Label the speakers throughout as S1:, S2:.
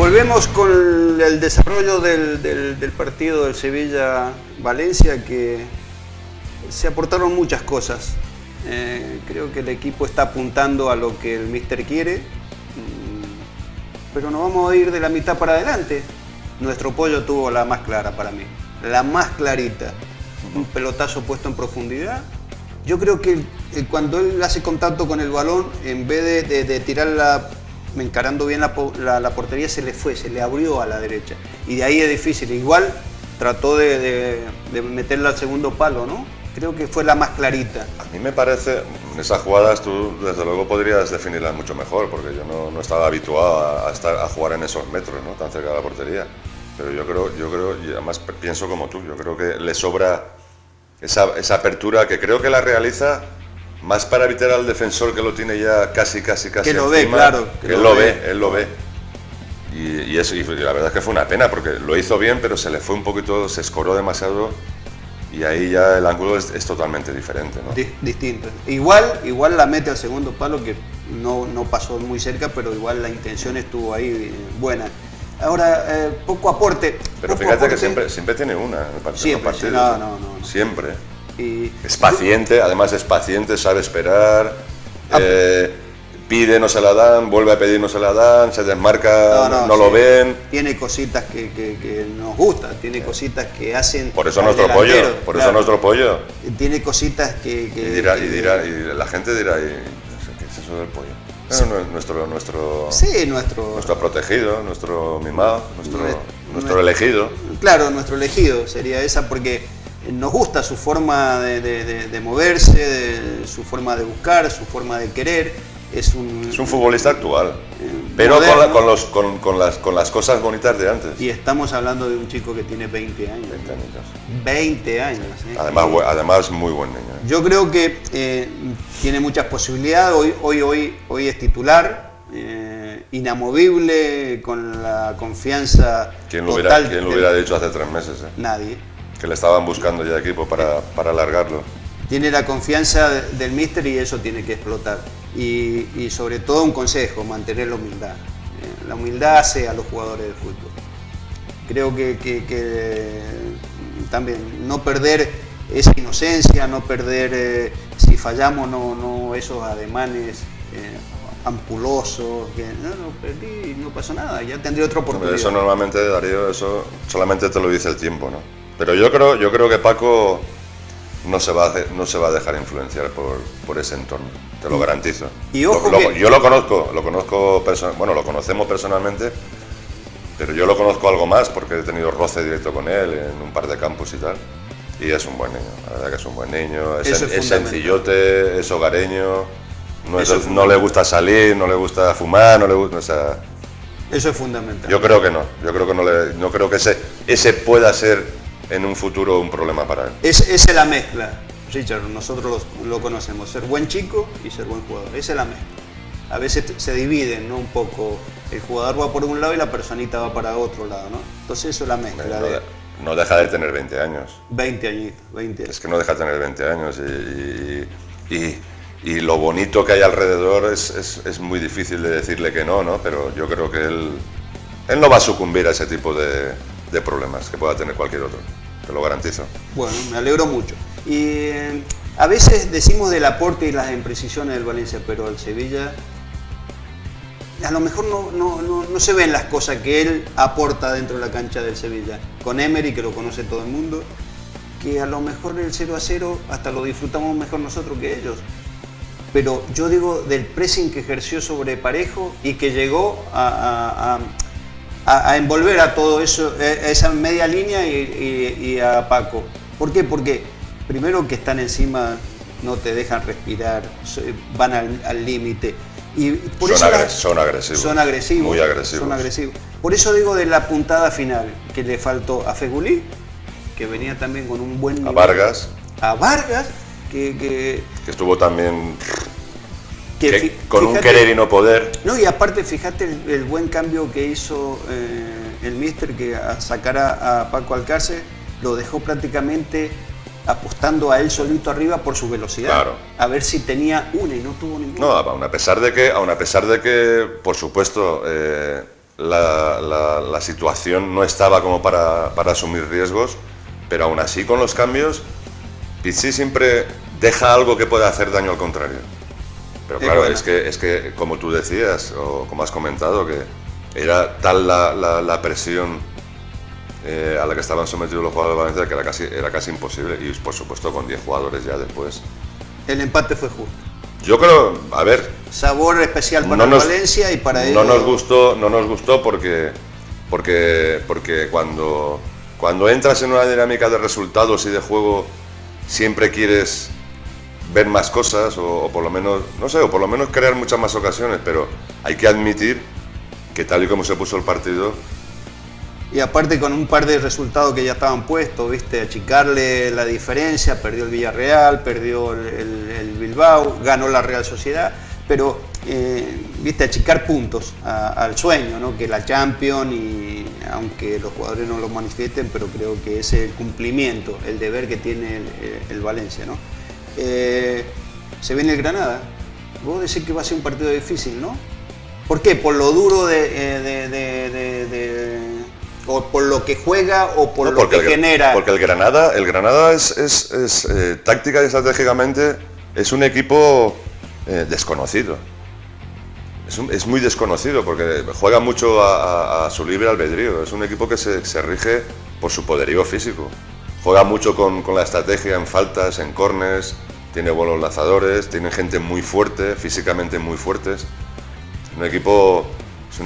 S1: Volvemos con el desarrollo del partido del Sevilla-Valencia, que se aportaron muchas cosas. Creo que el equipo está apuntando a lo que el míster quiere, pero nos vamos a ir de la mitad para adelante. Nuestro Pollo tuvo la más clara para mí, la más clarita. Un pelotazo puesto en profundidad. Yo creo que cuando él hace contacto con el balón, en vez de tirarla encarando bien la portería, se le abrió a la derecha. Y de ahí es difícil. Igual trató de meterla al segundo palo, ¿no? Creo que fue la más clarita.
S2: A mí me parece, en esas jugadas tú desde luego podrías definirlas mucho mejor, porque yo no estaba habituado a jugar en esos metros, ¿no? Tan cerca de la portería. Pero yo creo, y además pienso como tú, yo creo que le sobra esa apertura, que creo que la realiza más para evitar al defensor, que lo tiene ya casi
S1: que lo
S2: encima,
S1: ve, claro.
S2: Que él lo ve. Y la verdad es que fue una pena, porque lo hizo bien, pero se le fue un poquito, se escoró demasiado, y ahí ya el ángulo es totalmente diferente, ¿no?
S1: Distinto. Igual la mete al segundo palo, que no pasó muy cerca, pero igual la intención estuvo ahí buena. Ahora, poco aporte.
S2: Pero fíjate que siempre tiene una en el partido.
S1: Siempre, no.
S2: Siempre. Es paciente, además es paciente, sabe esperar, pide, no se la dan, vuelve a pedir, no se la dan, se desmarca, no lo ven.
S1: Tiene cositas que nos gustan, tiene cositas que hacen.
S2: Por eso nuestro pollo,
S1: Tiene cositas que.
S2: Y la gente dirá, ¿qué es eso del pollo? Sí. Nuestro protegido, nuestro mimado, nuestro elegido.
S1: Claro, nuestro elegido sería esa, porque nos gusta su forma de moverse, su forma de buscar, su forma de querer. Es un
S2: futbolista actual, pero con las cosas bonitas de antes.
S1: Y estamos hablando de un chico que tiene 20 años. 20 años.
S2: Además, muy buen niño.
S1: Yo creo que tiene muchas posibilidades. Hoy es titular, inamovible, con la confianza total.
S2: ¿Quién lo hubiera dicho hace 3 meses?
S1: Nadie.
S2: Que le estaban buscando ya equipo para alargarlo.
S1: Tiene la confianza del míster y eso tiene que explotar. Y sobre todo un consejo, mantener la humildad. La humildad hace a los jugadores de fútbol. Creo que también no perder esa inocencia, no perder, si fallamos, no esos ademanes ampulosos, que no perdí y no pasó nada, ya tendré otra oportunidad.
S2: Eso normalmente, Darío, eso solamente te lo dice el tiempo, ¿no? Pero yo creo que Paco no se va a dejar influenciar por ese entorno, te lo garantizo.
S1: Y ojo
S2: yo lo conocemos personalmente, pero yo lo conozco algo más porque he tenido roce directo con él en un par de campos y tal, y es un buen niño, la verdad que es un buen niño, es sencillote, es hogareño, no le gusta salir, no le gusta fumar, no le gusta, o sea,
S1: eso es fundamental.
S2: Yo creo que no creo que ese pueda ser en un futuro un problema para él.
S1: Esa es la mezcla, Richard, nosotros lo conocemos, ser buen chico y ser buen jugador, esa es la mezcla. A veces se dividen, ¿no? Un poco, el jugador va por un lado y la personita va para otro lado, ¿no? Entonces eso es la mezcla.
S2: No deja de tener 20 años.
S1: 20 añitos, 20 años.
S2: Es que no deja de tener 20 años y lo bonito que hay alrededor es muy difícil de decirle que no, pero yo creo que él no va a sucumbir a ese tipo de problemas que pueda tener cualquier otro, te lo garantizo.
S1: Bueno, me alegro mucho. Y a veces decimos del aporte y las imprecisiones del Valencia, pero el Sevilla a lo mejor no se ven las cosas que él aporta dentro de la cancha del Sevilla. Con Emery, que lo conoce todo el mundo, que a lo mejor el 0-0 hasta lo disfrutamos mejor nosotros que ellos. Pero yo digo del pressing que ejerció sobre Parejo y que llegó a envolver a todo eso, esa media línea y a Paco. ¿Por qué? Porque primero que están encima, no te dejan respirar, van al límite. Y
S2: son agresivos. Muy agresivos.
S1: Son agresivos. Por eso digo de la puntada final, que le faltó a Fegulí, que venía también con un buen nivel. A Vargas, que
S2: estuvo también con un querer y no poder.
S1: No, y aparte, fíjate el buen cambio que hizo el míster, que a sacar a Paco Alcácer lo dejó prácticamente apostando a él solito arriba por su velocidad.
S2: Claro.
S1: A ver si tenía una y no tuvo ninguna.
S2: No, aún a pesar de que, por supuesto, la situación no estaba como para asumir riesgos, pero aún así con los cambios, Pichichi siempre deja algo que pueda hacer daño al contrario. Pero claro, es que como tú decías, o como has comentado, que era tal la presión a la que estaban sometidos los jugadores de Valencia que era casi imposible, y por supuesto con 10 jugadores ya después.
S1: El empate fue justo.
S2: Yo creo, a ver...
S1: Sabor especial para Valencia y para ellos...
S2: No nos gustó porque cuando entras en una dinámica de resultados y de juego, siempre quieres ver más cosas o por lo menos, no sé, o por lo menos crear muchas más ocasiones, pero hay que admitir que tal y como se puso el partido...
S1: Y aparte con un par de resultados que ya estaban puestos, viste, achicarle la diferencia, perdió el Villarreal, perdió el Bilbao, ganó la Real Sociedad, pero viste, achicar puntos al sueño, ¿no? Que la Champions, y aunque los jugadores no lo manifiesten, pero creo que ese es el cumplimiento, el deber que tiene el Valencia, ¿no? Se viene el Granada. Vos decís que va a ser un partido difícil, ¿no? ¿Por qué? ¿Por lo duro o por lo que juega o por lo que genera?
S2: Porque el Granada es táctica y estratégicamente es un equipo desconocido. Es muy desconocido porque juega mucho a su libre albedrío. Es un equipo que se rige por su poderío físico. Juega mucho con la estrategia en faltas, en córners, tiene buenos lanzadores, tiene gente muy fuerte, físicamente muy fuertes. Es un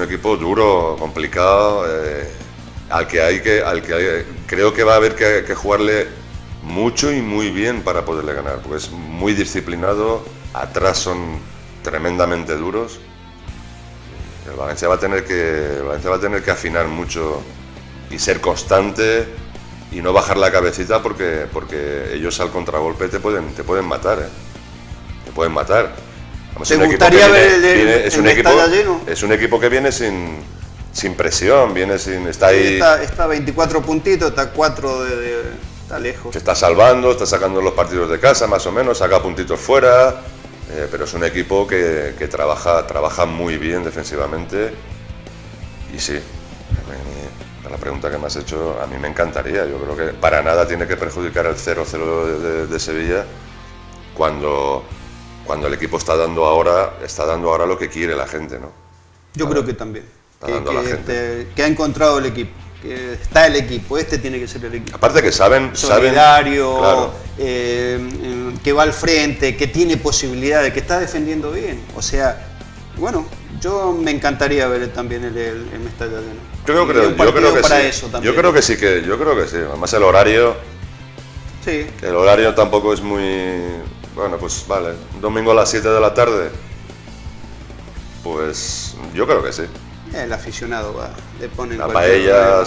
S2: equipo duro, complicado, al que creo que va a haber que jugarle mucho y muy bien para poderle ganar, porque es muy disciplinado, atrás son tremendamente duros. El Valencia va a tener que afinar mucho y ser constante y no bajar la cabecita porque ellos al contragolpe te pueden matar, te pueden matar. Vamos,
S1: ¿Te gustaría ver el estadio lleno?
S2: Es un equipo que viene sin presión, está ahí.
S1: Está 24 puntitos, está 4 está lejos.
S2: Se está salvando, está sacando los partidos de casa más o menos, saca puntitos fuera, pero es un equipo que trabaja muy bien defensivamente. Y sí, a la pregunta que me has hecho, a mí me encantaría. Yo creo que para nada tiene que perjudicar el 0-0 de Sevilla cuando el equipo está dando ahora lo que quiere la gente, ¿no?
S1: Yo creo que también. Que ha encontrado el equipo, que está el equipo, tiene que ser el equipo.
S2: Aparte que saben
S1: solidario,
S2: claro.
S1: Que va al frente, que tiene posibilidades, que está defendiendo bien. O sea, bueno, yo me encantaría ver también el estadio lleno.
S2: Yo creo que sí. Además el horario.
S1: Sí.
S2: El horario tampoco es muy. Bueno, pues vale. Un domingo a las 7 de la tarde. Pues yo creo que sí.
S1: El aficionado le pone
S2: la paella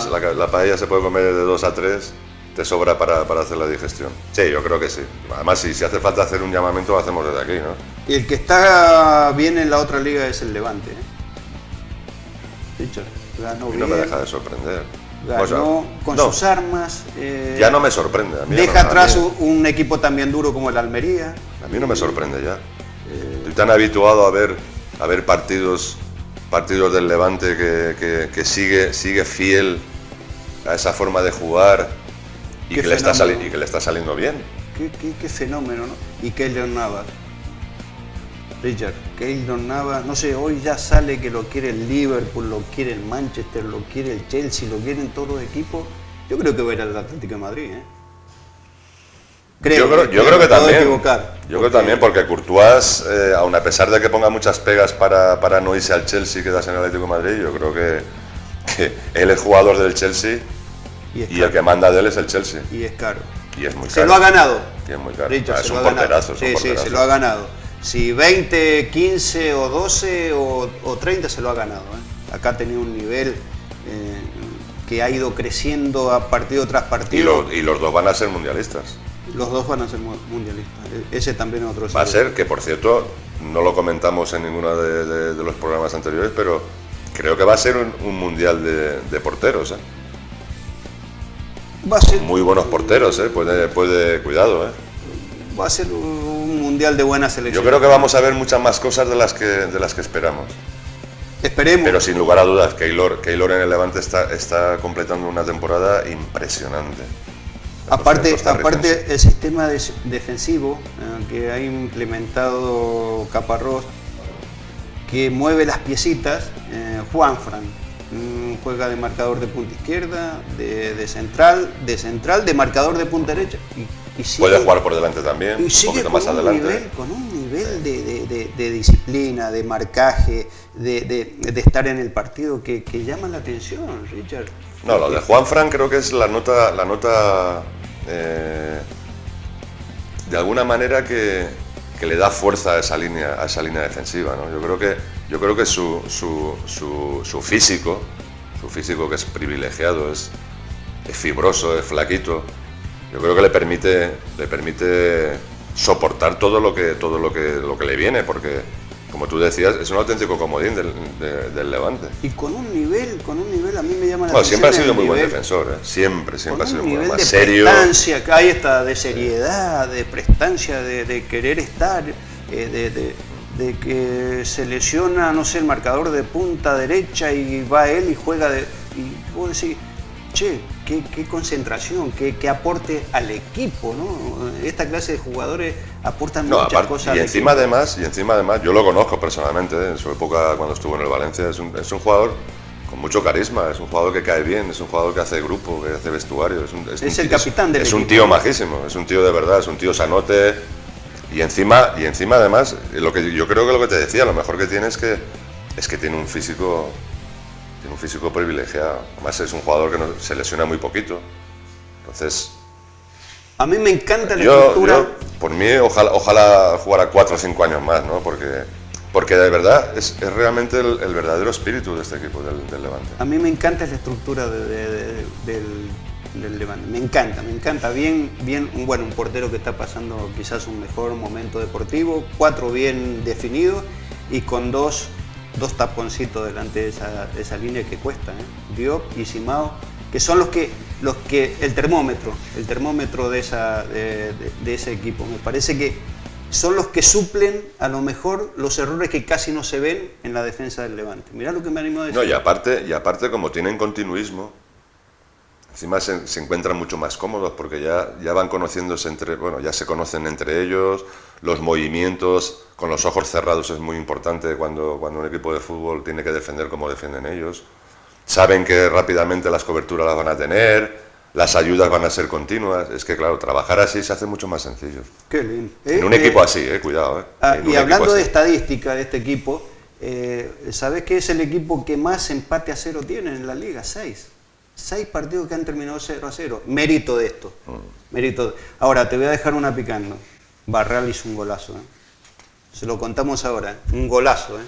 S2: se puede comer de 2 a 3, te sobra para hacer la digestión. Sí, yo creo que sí. Además, si hace falta hacer un llamamiento, lo hacemos desde aquí, ¿no?
S1: Y el que está bien en la otra liga es el Levante, Richard, ganó bien.
S2: No me deja de sorprender.
S1: Ganó con sus armas.
S2: Ya no me sorprende. A mí
S1: deja atrás un equipo también duro como el Almería.
S2: A mí no me sorprende ya. Estoy tan habituado a ver partidos del Levante que sigue fiel a esa forma de jugar y que le está saliendo bien.
S1: Qué fenómeno, ¿no? Y Keylor Navas, Richard, Keylor Navas, no sé, hoy ya sale que lo quiere el Liverpool, lo quiere el Manchester, lo quiere el Chelsea, lo quieren todos los equipos. Yo creo que va a ir al Atlético de Madrid,
S2: Yo creo que también. Yo creo también, porque Courtois, aun a pesar de que ponga muchas pegas para no irse al Chelsea y quedarse en el Atlético de Madrid, yo creo que él es jugador del Chelsea y el que manda de él es el Chelsea.
S1: Y es caro.
S2: Y es muy caro.
S1: Se lo ha ganado.
S2: Y es muy caro.
S1: Richard,
S2: Es un porterazo.
S1: Sí, se lo ha ganado. Si 20, 15 o 12 o 30 se lo ha ganado. Acá ha tenido un nivel que ha ido creciendo a partido tras partido.
S2: Y los dos van a ser mundialistas.
S1: Los dos van a ser mundialistas. Ese también es otro.
S2: Va a ser, que por cierto, no lo comentamos en ninguno de los programas anteriores, pero creo que va a ser un mundial de porteros.
S1: Va a ser
S2: muy buenos porteros, puede cuidado.
S1: Va a ser un mundial de buena selección.
S2: Yo creo que vamos a ver muchas más cosas de las que esperamos.
S1: Esperemos.
S2: Pero sin lugar a dudas, Keylor en el Levante está completando una temporada impresionante.
S1: Aparte el sistema defensivo que ha implementado Caparrós, que mueve las piecitas, Juanfran juega de marcador de punta izquierda, de central, de marcador de punta derecha. Y sigue,
S2: puede jugar por delante también,
S1: y sigue
S2: un poquito más adelante.
S1: con un nivel de disciplina, de marcaje, de estar en el partido que llama la atención, Richard.
S2: No, lo de Juanfran creo que es la nota de alguna manera que le da fuerza a esa línea defensiva, ¿no? Yo creo que su físico que es privilegiado, es fibroso, es flaquito. Yo creo que le permite soportar todo lo que le viene, porque como tú decías, es un auténtico comodín del Levante.
S1: Y con un nivel a mí me llama la atención.
S2: Siempre ha sido muy buen defensor, ¿eh? Siempre ha sido muy
S1: más
S2: serio.
S1: Prestancia, que ahí está, de seriedad, de prestancia, de querer estar, de que se lesiona, no sé, el marcador de punta derecha y va él y juega y vos decís, che, qué concentración, qué aporte al equipo, ¿no? Esta clase de jugadores aportan muchas cosas
S2: y encima además, yo lo conozco personalmente, en su época cuando estuvo en el Valencia, es un jugador con mucho carisma, es un jugador que cae bien, es un jugador que hace grupo, que hace vestuario,
S1: es el capitán del equipo.
S2: Es un tío majísimo, es un tío de verdad, es un tío sanote, y encima además, yo creo que lo que te decía, lo mejor que tiene es que tiene un físico privilegiado. Además es un jugador que se lesiona muy poquito. Entonces,
S1: a mí me encanta la estructura.
S2: Por mí, ojalá jugara 4 o 5 años más, ¿no? Porque de verdad es realmente el verdadero espíritu de este equipo del Levante.
S1: A mí me encanta la estructura del Levante. Me encanta. Bien, un portero que está pasando quizás un mejor momento deportivo, 4 bien definidos y con dos taponcitos delante de esa línea que cuesta, Diop y Simao, que son los que el termómetro de ese equipo. Me parece que son los que suplen a lo mejor los errores que casi no se ven en la defensa del Levante. Mirá lo que me animó a decir.
S2: No, y aparte como tienen continuismo, encima se encuentran mucho más cómodos porque ya van conociéndose ya se conocen entre ellos, los movimientos con los ojos cerrados es muy importante cuando un equipo de fútbol tiene que defender como defienden ellos. Saben que rápidamente las coberturas las van a tener, las ayudas van a ser continuas. Es que claro, trabajar así se hace mucho más sencillo.
S1: Qué lindo.
S2: En un equipo así, cuidado.
S1: Y hablando de estadística de este equipo, ¿sabés qué es el equipo que más empate a 0 tiene en la liga? 6 partidos que han terminado 0-0. Mérito de esto. Ahora, te voy a dejar una picando. Barral hizo un golazo. Se lo contamos ahora. Un golazo.